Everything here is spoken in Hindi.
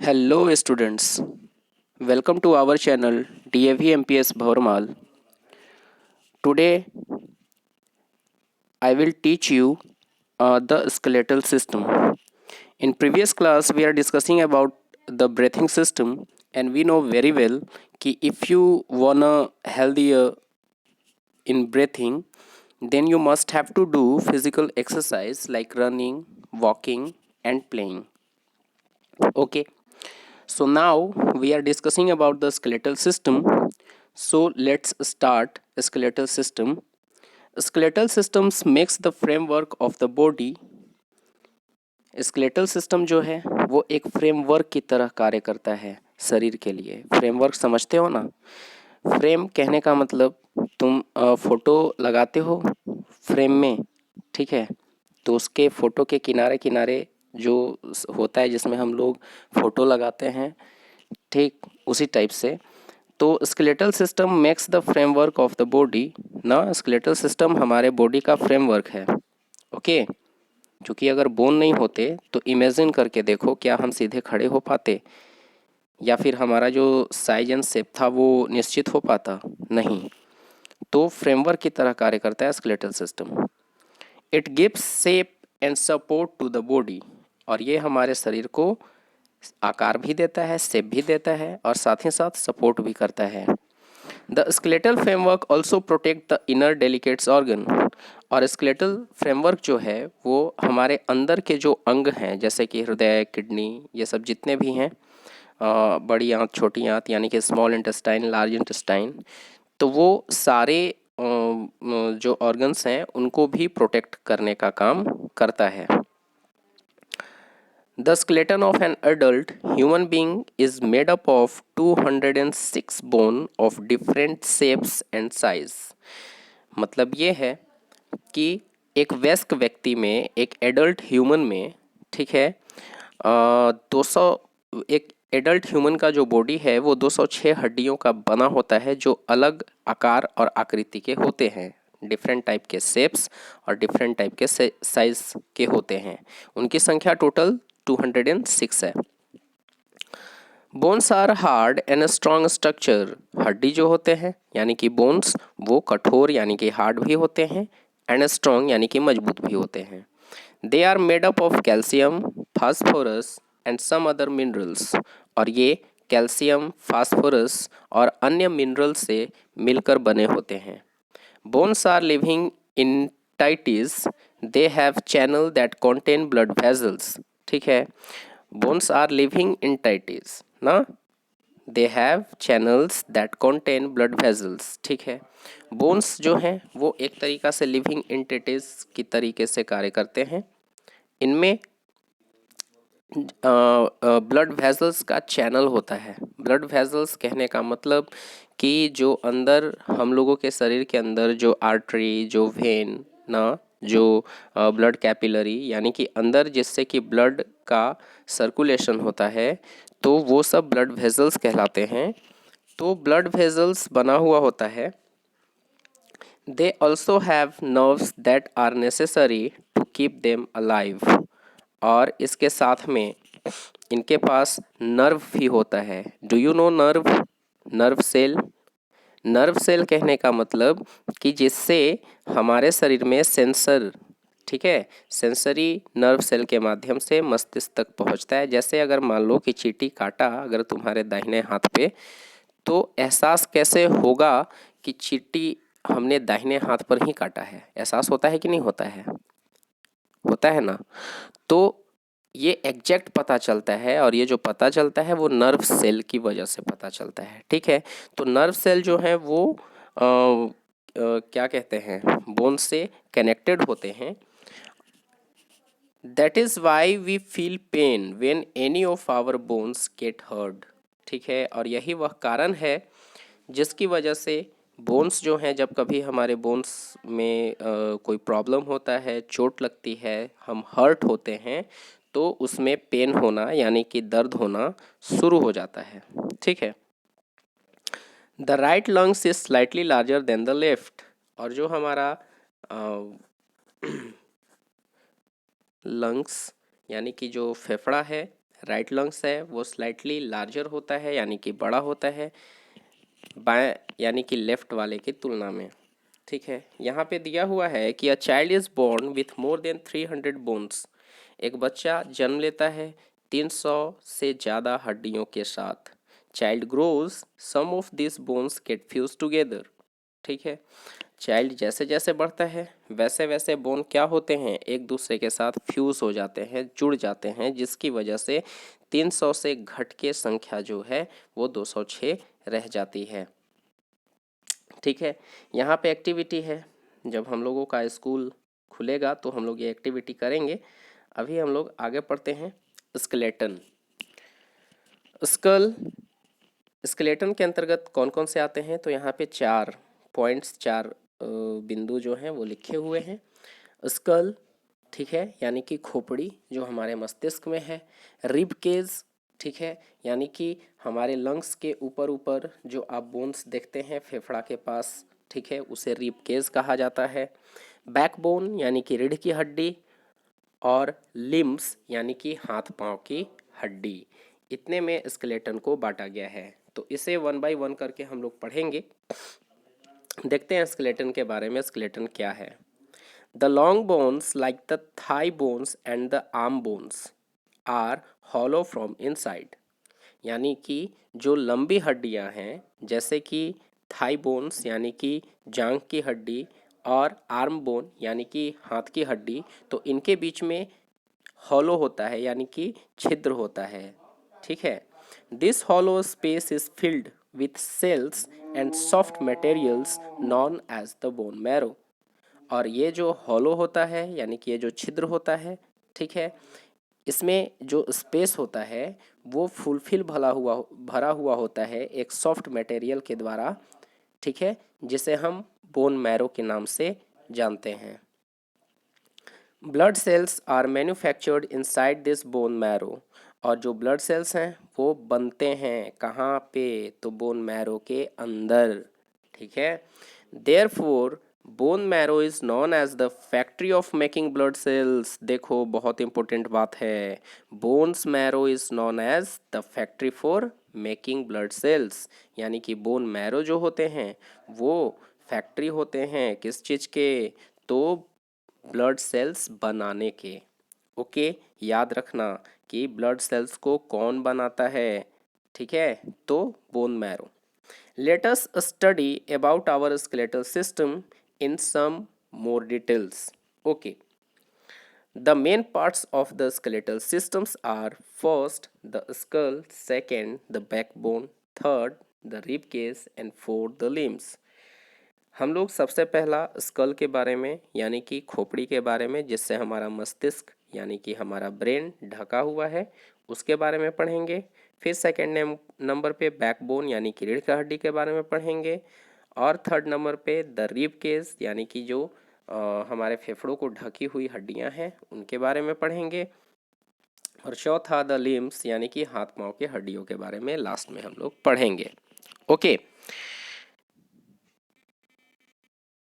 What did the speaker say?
Hello students, welcome to our channel DAV MPS Bhavarmal. Today I will teach you the skeletal system. In previous class we are discussing about the breathing system and we know very well कि if you wanna healthier in breathing then you must have to do physical exercise like running, walking and playing. Okay. So now we are discussing about the skeletal system. So let's start skeletal system. Skeletal systems makes the framework of the body. Skeletal system जो है वो एक फ्रेमवर्क की तरह कार्य करता है शरीर के लिए। फ्रेमवर्क समझते हो ना? फ्रेम कहने का मतलब तुम फोटो लगाते हो फ्रेम में, ठीक है? तो उसके फोटो के किनारे किनारे जो होता है जिसमें हम लोग फोटो लगाते हैं, ठीक उसी टाइप से। तो skeletal system makes the framework of the body ना। स्केलेटल सिस्टम हमारे बॉडी का फ्रेमवर्क है। ओके, क्योंकि अगर बोन नहीं होते तो इमेजिन करके देखो, क्या हम सीधे खड़े हो पाते या फिर हमारा जो साइज एंड शेप था वो निश्चित हो पाता? नहीं। तो फ्रेमवर्क की तरह कार्य करता है skeletal system. It gives shape and support to the body, और ये हमारे शरीर को आकार भी देता है, शेप भी देता है और साथ ही साथ सपोर्ट भी करता है। The skeletal framework also protect the inner delicates organ, और स्केलेटल फ्रेमवर्क जो है वो हमारे अंदर के जो अंग हैं जैसे कि हृदय, किडनी, ये सब जितने भी हैं, बड़ी आंत, छोटी आंत यानी कि स्मॉल इंटेस्टाइन, लार्ज इंटेस्टाइन, तो वो सारे जो ऑर्गन्स हैं उनको भी प्रोटेक्ट करने का काम करता है। The skeleton of an adult human being is made up of 206 bone of different shapes and size. मतलब ये है कि एक वयस्क व्यक्ति में, एक एडल्ट ह्यूमन में, ठीक है, 200, एक एडल्ट ह्यूमन का जो बॉडी है वो 206 हड्डियों का बना होता है जो अलग आकार और आकृति के होते हैं, डिफरेंट टाइप के शेप्स और डिफरेंट टाइप के साइज के होते हैं। उनकी संख्या टोटल 206 है। Bones are hard and strong structure. हड्डी जो होते हैं यानी कि बोन्स, वो कठोर यानी कि हार्ड भी होते हैं, एंड स्ट्रॉन्ग यानी कि मजबूत भी होते हैं। They are made up of calcium, phosphorus and some other minerals, और ये कैल्शियम, फास्फोरस और अन्य मिनरल से मिलकर बने होते हैं। Bones are living entities, they have channel that contain blood vessels, ठीक है। बोन्स आर लिविंग entities ना, they have channels that contain blood vessels, ठीक है। बोन्स जो हैं वो एक तरीका से लिविंग entities की तरीके से कार्य करते हैं। इनमें ब्लड वेसल्स का चैनल होता है। ब्लड वेसल्स कहने का मतलब कि जो अंदर हम लोगों के शरीर के अंदर जो आर्टरी, जो वेन ना, जो ब्लड कैपिलरी यानी कि अंदर जिससे कि ब्लड का सर्कुलेशन होता है, तो वो सब ब्लड वेसल्स कहलाते हैं। तो ब्लड वेसल्स बना हुआ होता है। They also have nerves that are necessary to keep them alive, और इसके साथ में इनके पास नर्व भी होता है। Do you know nerve? Nerve cell. Nerve cell कहने का मतलब कि जिससे हमारे शरीर में सेंसर, ठीक है, सेंसरी नर्व सेल के माध्यम से मस्तिष्क तक पहुंचता है। जैसे अगर मान लो कि चींटी काटा अगर तुम्हारे दाहिने हाथ पे, तो एहसास कैसे होगा कि चींटी हमने दाहिने हाथ पर ही काटा है? एहसास होता है कि नहीं होता है? होता है ना। तो ये एग्जैक्ट पता चलता है, और ये जो पता चलता है वो नर्व सेल की वजह से पता चलता है, ठीक है। तो नर्व सेल जो है वो क्या कहते हैं, बोन से कनेक्टेड होते हैं। That is why we feel pain when any of our bones get hurt, ठीक है। और यही वह कारण है जिसकी वजह से बोन्स जो हैं, जब कभी हमारे बोन्स में कोई प्रॉब्लम होता है, चोट लगती है, हम हर्ट होते हैं, तो उसमें पेन होना यानी कि दर्द होना शुरू हो जाता है, ठीक है। The right lungs is slightly larger than the left, और जो हमारा लंग्स यानी कि जो फेफड़ा है, राइट लंग्स है वो स्लाइटली लार्जर होता है यानी कि बड़ा होता है बाएं यानी कि लेफ्ट वाले की तुलना में। ठीक है, यहाँ पे दिया हुआ है कि a child is born with more than 300 bones. एक बच्चा जन्म लेता है 300 से ज़्यादा हड्डियों के साथ। Child grows, some of this bones get fuse together. ठीक है, चाइल्ड जैसे जैसे बढ़ता है वैसे वैसे बोन क्या होते हैं, एक दूसरे के साथ फ्यूज हो जाते हैं, जुड़ जाते हैं, जिसकी वजह से 300 से घट के संख्या जो है वो 206 रह जाती है। ठीक है, यहाँ पे एक्टिविटी है, जब हम लोगों का स्कूल खुलेगा तो हम लोग ये एक्टिविटी करेंगे। अभी हम लोग आगे पढ़ते हैं। स्केलेटन। स्कल स्केलेटन के अंतर्गत कौन कौन से आते हैं, तो यहाँ पे 4 पॉइंट्स, 4 बिंदु जो हैं वो लिखे हुए हैं। स्कल, ठीक है, यानी कि खोपड़ी जो हमारे मस्तिष्क में है। रिब केज, ठीक है, यानी कि हमारे लंग्स के ऊपर ऊपर जो आप बोन्स देखते हैं फेफड़ा के पास, ठीक है, उसे रिब केज कहा जाता है। बैकबोन यानी कि रीढ़ की हड्डी, और लिम्स यानी कि हाथ पांव की हड्डी। इतने में स्केलेटन को बांटा गया है, तो इसे 1 बाय 1 करके हम लोग पढ़ेंगे। देखते हैं स्केलेटन के बारे में, स्केलेटन क्या है। The long bones, like the thigh bones and the arm bones, are hollow from inside. यानी कि जो लंबी हड्डियां हैं जैसे कि थाई बोन्स यानी कि जांघ की हड्डी, और आर्म बोन यानी कि हाथ की हड्डी, तो इनके बीच में हॉलो होता है यानी कि छिद्र होता है। ठीक है, this hollow space is filled with cells and soft materials known as the bone marrow. और ये जो हॉलो होता है यानी कि ये जो छिद्र होता है, ठीक है, इसमें जो स्पेस होता है वो फुलफिल भरा हुआ होता है एक सॉफ्ट मटेरियल के द्वारा, ठीक है, जिसे हम बोन मैरो के नाम से जानते हैं। Blood cells are manufactured inside this bone marrow. और जो ब्लड सेल्स हैं वो बनते हैं कहाँ पे, तो बोन मैरो के अंदर। ठीक है, therefore bone marrow is known as the factory of making blood cells. देखो बहुत इंपॉर्टेंट बात है, bones marrow is known as the factory for making blood cells, यानी कि बोन मैरो जो होते हैं वो फैक्ट्री होते हैं किस चीज़ के, तो ब्लड सेल्स बनाने के। ओके, याद रखना कि ब्लड सेल्स को कौन बनाता है, ठीक है, तो bone marrow. Let us study about our skeletal system in some more details. Okay. The main parts of the skeletal systems are first the skull, second the backbone, third the rib cage and fourth the limbs. हम लोग सबसे पहला स्कल के बारे में यानी कि खोपड़ी के बारे में, जिससे हमारा मस्तिष्क यानी कि हमारा ब्रेन ढका हुआ है, उसके बारे में पढ़ेंगे। फिर सेकेंड नंबर पे बैकबोन यानी कि रीढ़ की हड्डी के बारे में पढ़ेंगे। और थर्ड नंबर पे द रिब केज यानी कि जो हमारे फेफड़ों को ढकी हुई हड्डियां हैं उनके बारे में पढ़ेंगे। और चौथा द लिम्स यानी कि हाथ पांव के हड्डियों के बारे में लास्ट में हम लोग पढ़ेंगे। ओके,